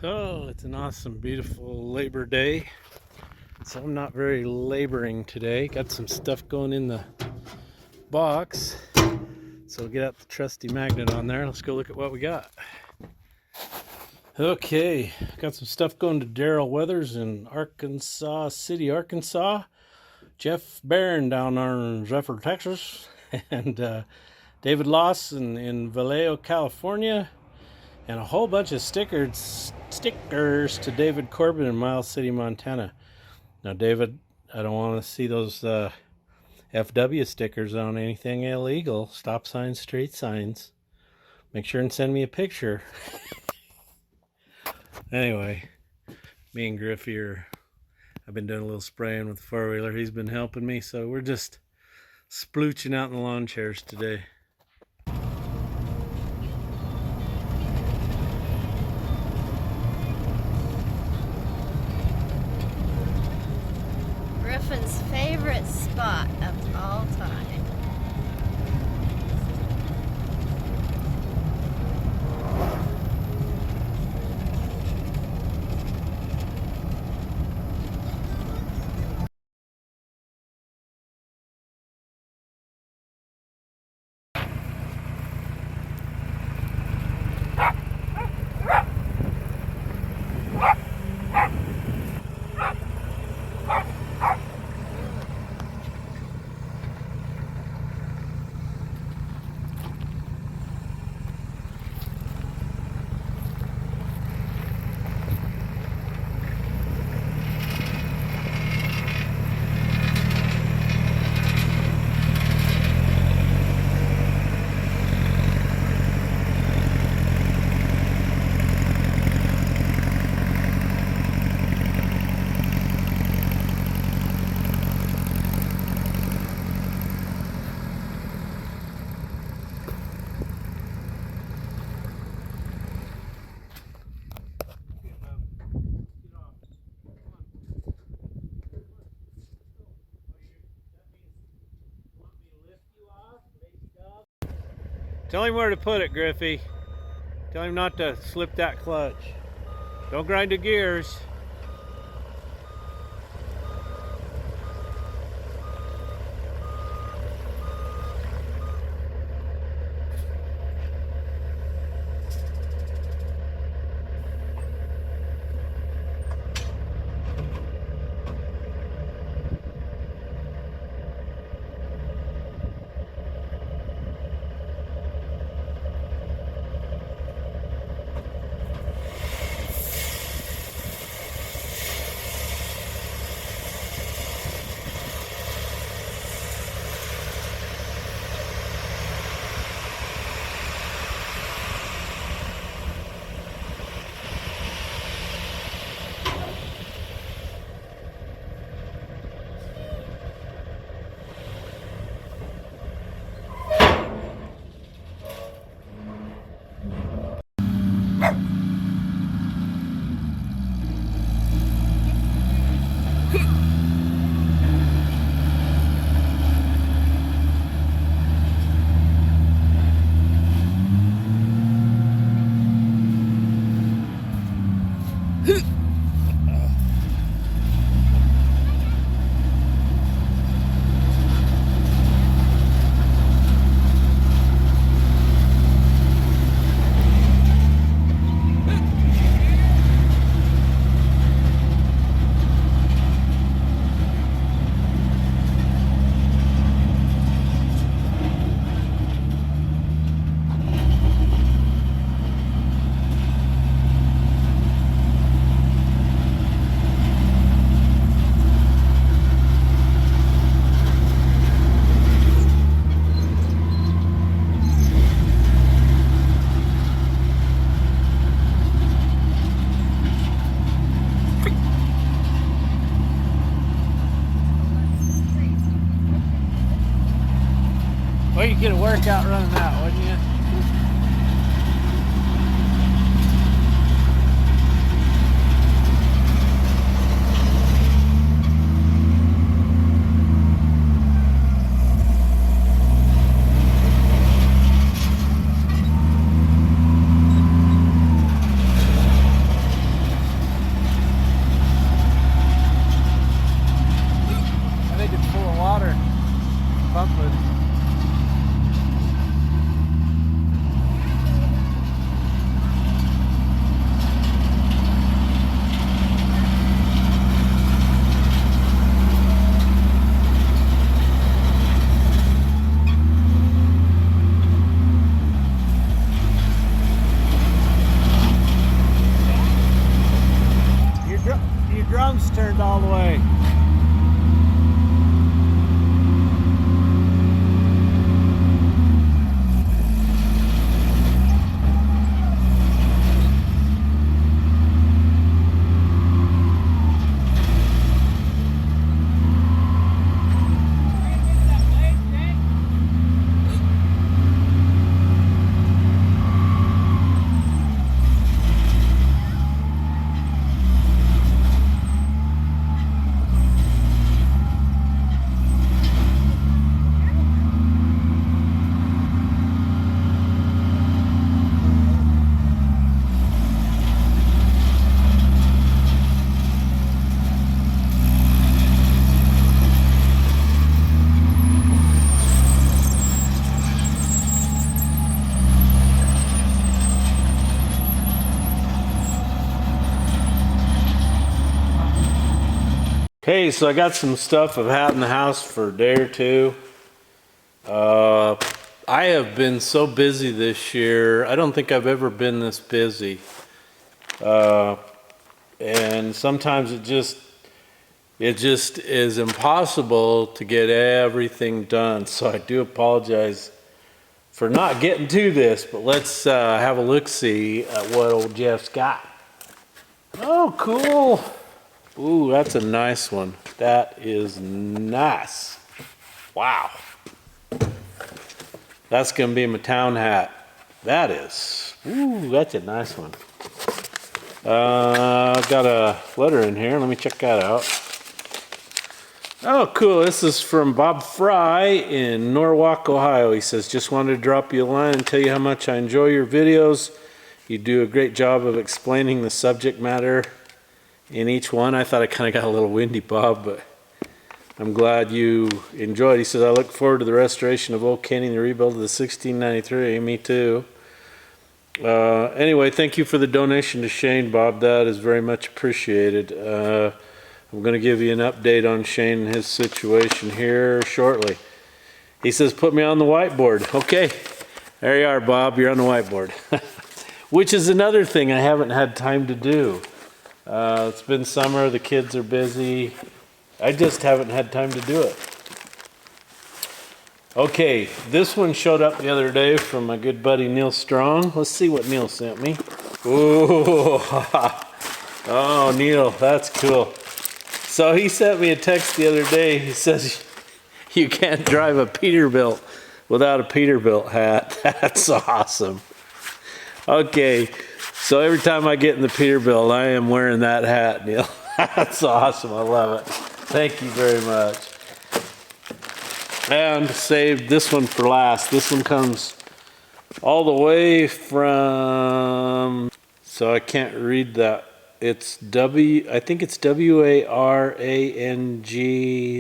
Oh, it's an awesome, beautiful Labor Day. So I'm not very laboring today. Got some stuff going in the box. So we'll get out the trusty magnet on there. Let's go look at what we got. Okay, got some stuff going to Daryl Weathers in Arkansas City, Arkansas. Jeff Barron down there in Zephyr, Texas. And David Lawson in Vallejo, California. And a whole bunch of stickers to David Corbin in Miles City, Montana. Now, David, I don't want to see those FW stickers on anything illegal. Stop signs, street signs. Make sure and send me a picture. Anyway, me and Griffy I've been doing a little spraying with the four-wheeler. He's been helping me, so we're just splooching out in the lawn chairs today. Griffin's favorite spot of all time. Tell him where to put it, Griffy. Tell him not to slip that clutch. Don't grind the gears. Well, you get a workout running that, wouldn't you? all the way. Okay, so I got some stuff I've had in the house for a day or two. I have been so busy this year. I don't think I've ever been this busy. And sometimes it just is impossible to get everything done. So I do apologize for not getting to this, but let's have a look-see at what old Jeff's got. Oh, cool. Ooh, that's a nice one. That is nice. Wow. That's gonna be my town hat. That is. Ooh, that's a nice one. I've got a letter in here. Let me check that out. Oh, cool. This is from Bob Fry in Norwalk, Ohio. He says, just wanted to drop you a line and tell you how much I enjoy your videos. You do a great job of explaining the subject matter in each one. I thought I kind of got a little windy, Bob, but I'm glad you enjoyed. He says, I look forward to the restoration of Old Kenny and the rebuild of the 1693. Me too. Anyway, thank you for the donation to Shane, Bob. That is very much appreciated. I'm going to give you an update on Shane and his situation here shortly. He says, put me on the whiteboard. Okay, there you are, Bob. You're on the whiteboard. Which is another thing I haven't had time to do. It's been summer, the kids are busy. I just haven't had time to do it. Okay, this one showed up the other day from my good buddy Neil Strong. Let's see what Neil sent me. Ooh, oh, Neil, that's cool. So he sent me a text the other day. He says, you can't drive a Peterbilt without a Peterbilt hat. That's awesome. Okay. So every time I get in the Peterbilt, I am wearing that hat, Neil. That's awesome. I love it. Thank you very much. And saved this one for last. This one comes all the way from, so I can't read that. It's I think it's W-A-R-A-N-G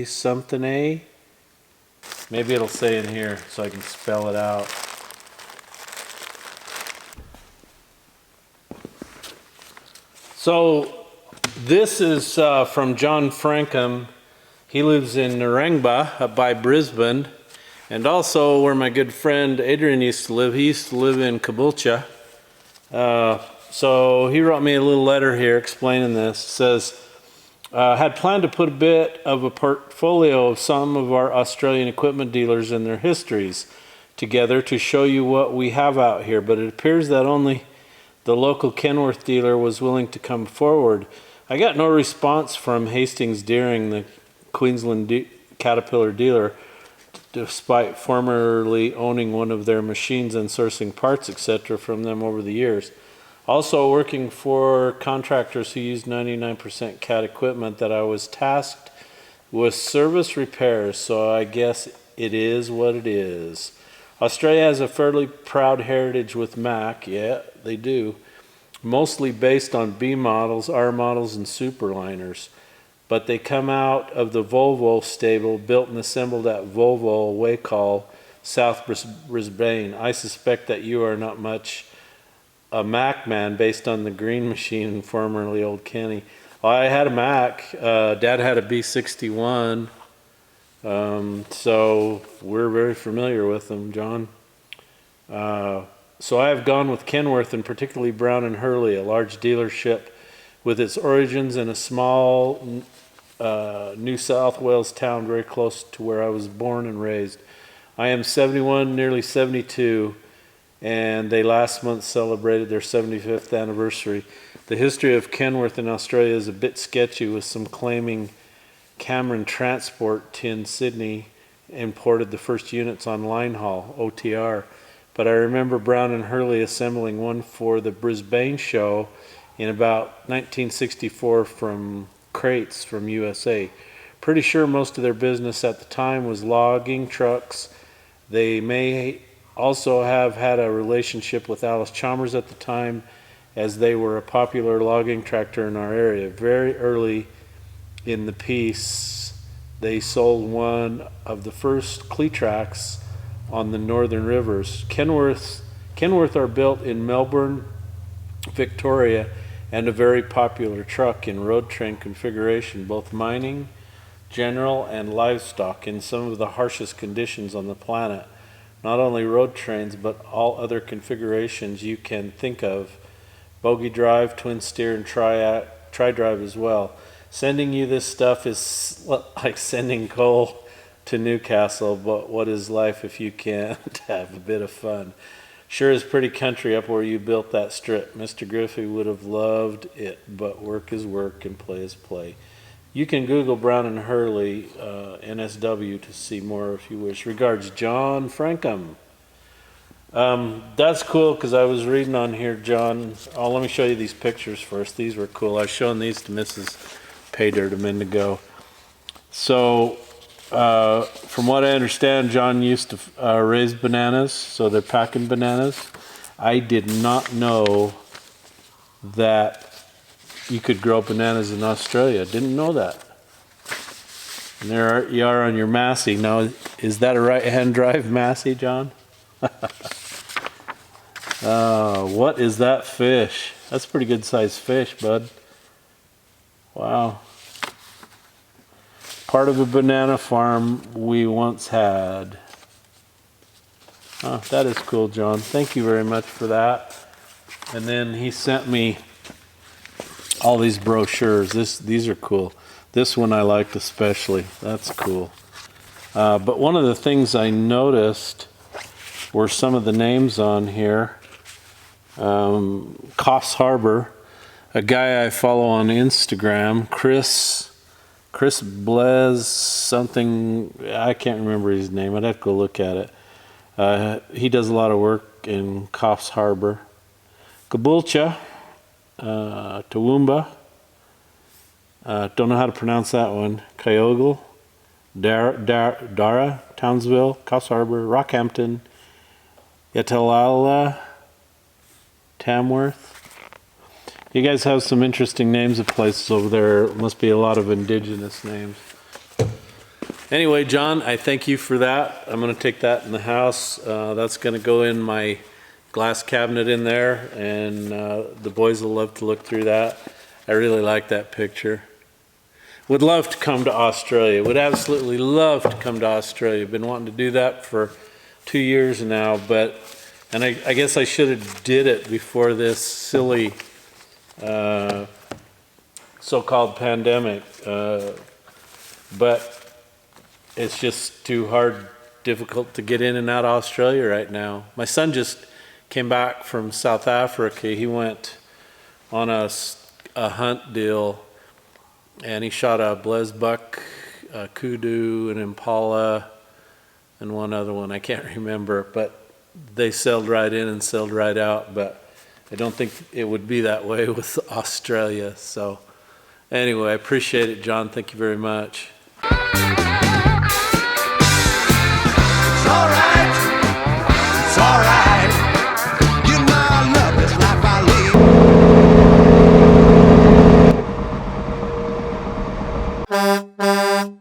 something A. Maybe it'll say in here so I can spell it out. So this is from John Frankham. He lives in Narangba up by Brisbane, and also where my good friend Adrian used to live. He used to live in Caboolture. So he wrote me a little letter here explaining this. It says, had planned to put a bit of a portfolio of some of our Australian equipment dealers and their histories together to show you what we have out here, but it appears that only the local Kenworth dealer was willing to come forward. I got no response from Hastings Deering, the Queensland Caterpillar dealer, despite formerly owning one of their machines and sourcing parts, etc. from them over the years. Also working for contractors who use 99% CAT equipment that I was tasked with service repairs, so I guess it is what it is. Australia has a fairly proud heritage with Mack, yeah, they do, mostly based on B models, R models, and superliners. But they come out of the Volvo stable, built and assembled at Volvo Waykall, South Brisbane. I suspect that you are not much a Mack man based on the green machine, formerly Old Kenny. Well, I had a Mack. Dad had a B61. So we're very familiar with them, John. So I have gone with Kenworth, and particularly Brown and Hurley, a large dealership with its origins in a small New South Wales town very close to where I was born and raised. I am 71, nearly 72, and they last month celebrated their 75th anniversary. The history of Kenworth in Australia is a bit sketchy, with some claiming Cameron Transport in Sydney imported the first units on line haul, OTR. But I remember Brown and Hurley assembling one for the Brisbane show in about 1964 from crates from USA. Pretty sure most of their business at the time was logging trucks. They may also have had a relationship with Alice Chalmers at the time, as they were a popular logging tractor in our area. Very early in the piece, they sold one of the first Cleatracks on the northern rivers. Kenworth are built in Melbourne, Victoria, and a very popular truck in road train configuration, both mining, general, and livestock in some of the harshest conditions on the planet. Not only road trains, but all other configurations you can think of. Bogie drive, twin steer, and tri-drive as well. Sending you this stuff is like sending coal to Newcastle, but what is life if you can't have a bit of fun? Sure is pretty country up where you built that strip. Mr. Griffy would have loved it, but work is work and play is play. You can Google Brown and Hurley, NSW, to see more if you wish. Regards, John Frankham. That's cool, because I was reading on here, John. Oh, let me show you these pictures first. These were cool. I was showing these to Mrs. Jpaydirt a minute ago. So, from what I understand, John used to raise bananas, so they're packing bananas. I did not know that you could grow bananas in Australia. Didn't know that. And there you are on your Massey. Now, is that a right-hand drive Massey, John? What is that fish? That's a pretty good sized fish, bud. Wow. Part of a banana farm we once had. Oh, that is cool, John. Thank you very much for that. And then he sent me all these brochures. These are cool. This one I liked especially. That's cool. But one of the things I noticed were some of the names on here. Coffs Harbor, a guy I follow on Instagram, Chris Blez something, I can't remember his name. I'd have to go look at it. He does a lot of work in Coffs Harbor. Caboolture, Toowoomba, don't know how to pronounce that one. Kyogle, Dara, Townsville, Coffs Harbor, Rockhampton, Yatalala, Tamworth. You guys have some interesting names of places over there. Must be a lot of indigenous names. Anyway, John, I thank you for that. I'm going to take that in the house. That's going to go in my glass cabinet in there, and the boys will love to look through that. I really like that picture. Would love to come to Australia. Would absolutely love to come to Australia. Been wanting to do that for 2 years now, and I guess I should have did it before this silly so-called pandemic, but it's just too hard, difficult to get in and out of Australia right now. My son just came back from South Africa. He went on a hunt deal, and he shot a blesbuck, a kudu, an impala, and one other one. I can't remember, but they sailed right in and sailed right out. But I don't think it would be that way with Australia. So anyway, I appreciate it, John. Thank you very much. It's alright, it's alright. You know I love this life I lead.